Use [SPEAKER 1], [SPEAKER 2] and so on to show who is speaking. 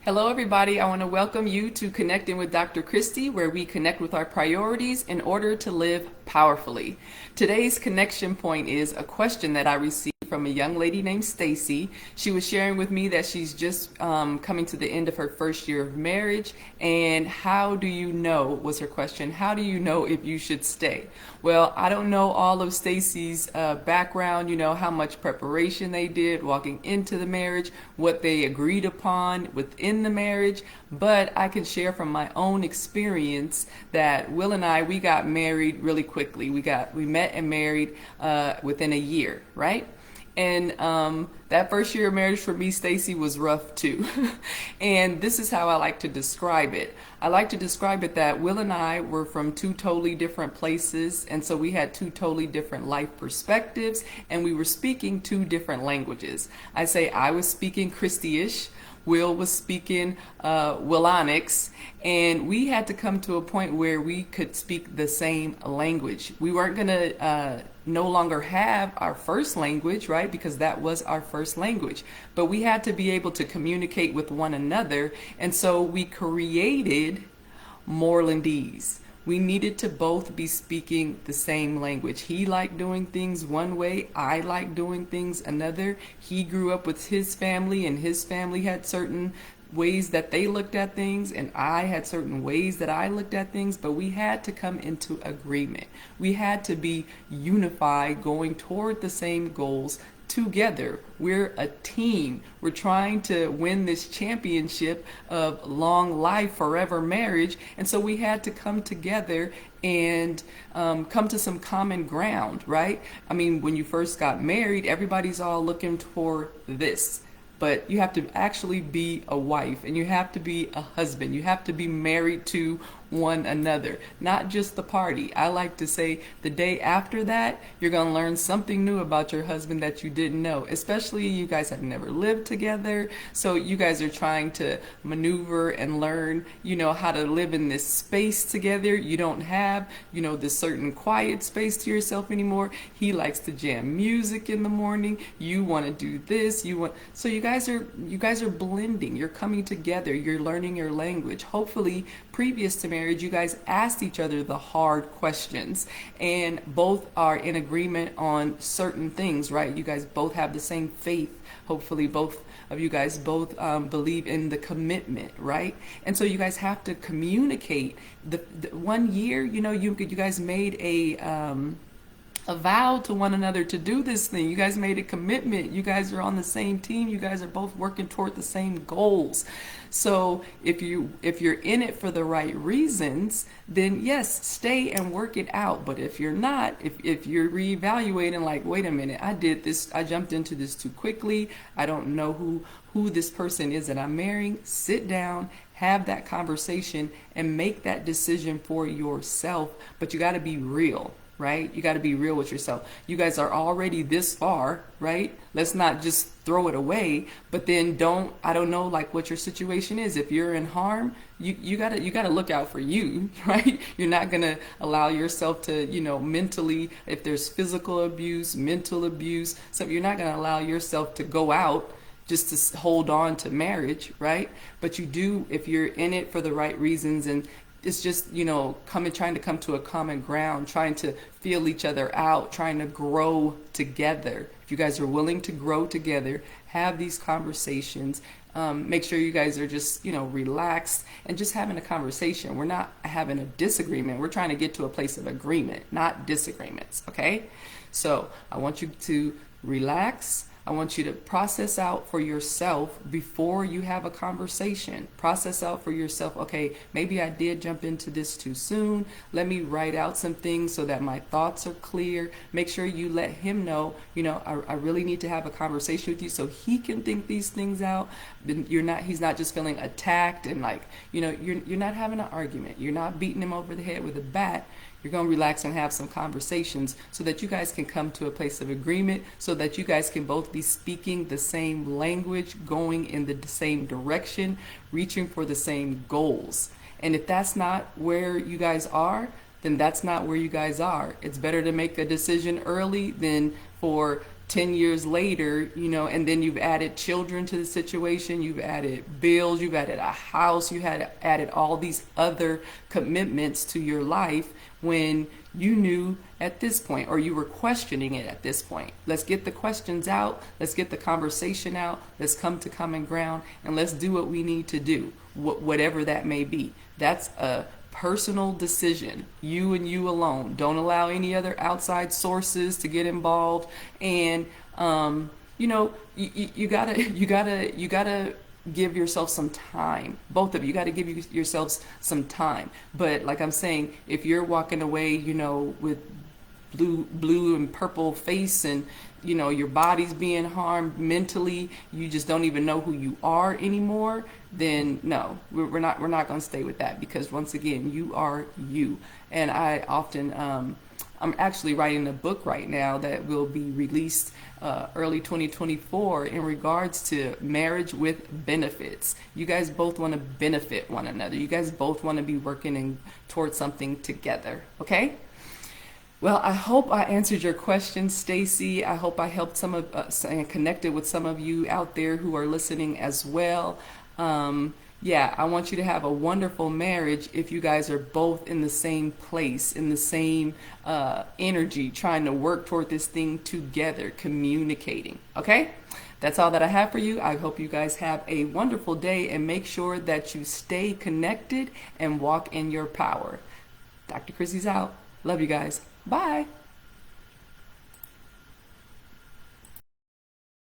[SPEAKER 1] Hello, everybody. I want to welcome you to Connecting with Dr. Kristie, where we connect with our priorities in order to live powerfully. Today's connection point is a question that I received from a young lady named Stacy. She was sharing with me that she's just coming to the end of her first year of marriage. And how do you know, was her question, how do you know if you should stay? Well, I don't know all of Stacy's background, how much preparation they did walking into the marriage, what they agreed upon within the marriage, but I can share from my own experience that Will and I, we got married really quickly. We met and married within a year, right? And that first year of marriage for me, Stacy, was rough too. And this is how I like to describe it. I like to describe it that Will and I were from two totally different places, and so we had two totally different life perspectives, and we were speaking two different languages. I say I was speaking Kristie-ish, Will was speaking Willonics, and we had to come to a point where we could speak the same language. We weren't going to no longer have our first language, right? Because that was our first language. But we had to be able to communicate with one another, and so we created Morelandese. We needed to both be speaking the same language. He liked doing things one way. I liked doing things another. He grew up with his family, and his family had certain ways that they looked at things, and I had certain ways that I looked at things, but we had to come into agreement. We had to be unified, going toward the same goals together. We're a team. We're trying to win this championship of long life, forever marriage. And so we had to come together and come to some common ground, right? I mean, when you first got married, everybody's all looking for this. But you have to actually be a wife, and you have to be a husband. You have to be married to one another, not just the party. I like to say the day after that, you're going to learn something new about your husband that you didn't know, especially you guys have never lived together. So you guys are trying to maneuver and learn, how to live in this space together. You don't have, this certain quiet space to yourself anymore. He likes to jam music in the morning. You want to do this. So you guys are blending. You're coming together. You're learning your language. Hopefully, previous to marriage, you guys asked each other the hard questions, and both are in agreement on certain things, right? You guys both have the same faith. Hopefully both of you guys both believe in the commitment, right? And so you guys have to communicate. The 1 year, you guys made a vow to one another to do this thing. You guys made a commitment. You guys are on the same team. You guys are both working toward the same goals. So if you're in it for the right reasons, then yes, stay and work it out. But if you're not, if you're reevaluating, like, wait a minute, I did this, I jumped into this too quickly, I don't know who this person is that I'm marrying, sit down, have that conversation, and make that decision for yourself. But you got to be real. Right? You got to be real with yourself. You guys are already this far, right? Let's not just throw it away, but then I don't know like what your situation is. If you're in harm, you got to look out for you, right? You're not going to allow yourself to, mentally, if there's physical abuse, mental abuse, so you're not going to allow yourself to go out just to hold on to marriage, right? But you do if you're in it for the right reasons, and it's just, trying to come to a common ground, trying to feel each other out, trying to grow together. If you guys are willing to grow together, have these conversations, make sure you guys are just, relaxed and just having a conversation. We're not having a disagreement. We're trying to get to a place of agreement, not disagreements, okay? So I want you to relax. I want you to process out for yourself before you have a conversation. Process out for yourself, okay, maybe I did jump into this too soon. Let me write out some things so that my thoughts are clear. Make sure you let him know, I really need to have a conversation with you so he can think these things out. He's not just feeling attacked and like, you're not having an argument. You're not beating him over the head with a bat. You're going to relax and have some conversations so that you guys can come to a place of agreement, so that you guys can both be speaking the same language, going in the same direction, reaching for the same goals. And if that's not where you guys are, then that's not where you guys are. It's better to make a decision early than for 10 years later, and then you've added children to the situation, you've added bills, you've added a house, you had added all these other commitments to your life when you knew at this point, or you were questioning it at this point. Let's get the questions out, let's get the conversation out, let's come to common ground, and let's do what we need to do, whatever that may be. That's a personal decision, you and you alone. Don't allow any other outside sources to get involved. And you gotta give yourself some time. Both of you got to give yourselves some time. But like I'm saying, if you're walking away, with blue and purple face, and your body's being harmed mentally, you just don't even know who you are anymore, then no, we're not going to stay with that, because once again, you are you. And I often I'm actually writing a book right now that will be released early 2024 in regards to marriage with benefits. You guys both want to benefit one another. You guys both want to be working towards something together. Okay? Well, I hope I answered your question, Stacy. I hope I helped some of and connected with some of you out there who are listening as well. I want you to have a wonderful marriage if you guys are both in the same place, in the same energy, trying to work toward this thing together, communicating. Okay? That's all that I have for you. I hope you guys have a wonderful day, and make sure that you stay connected and walk in your power. Dr. Kristie's out. Love you guys. Bye.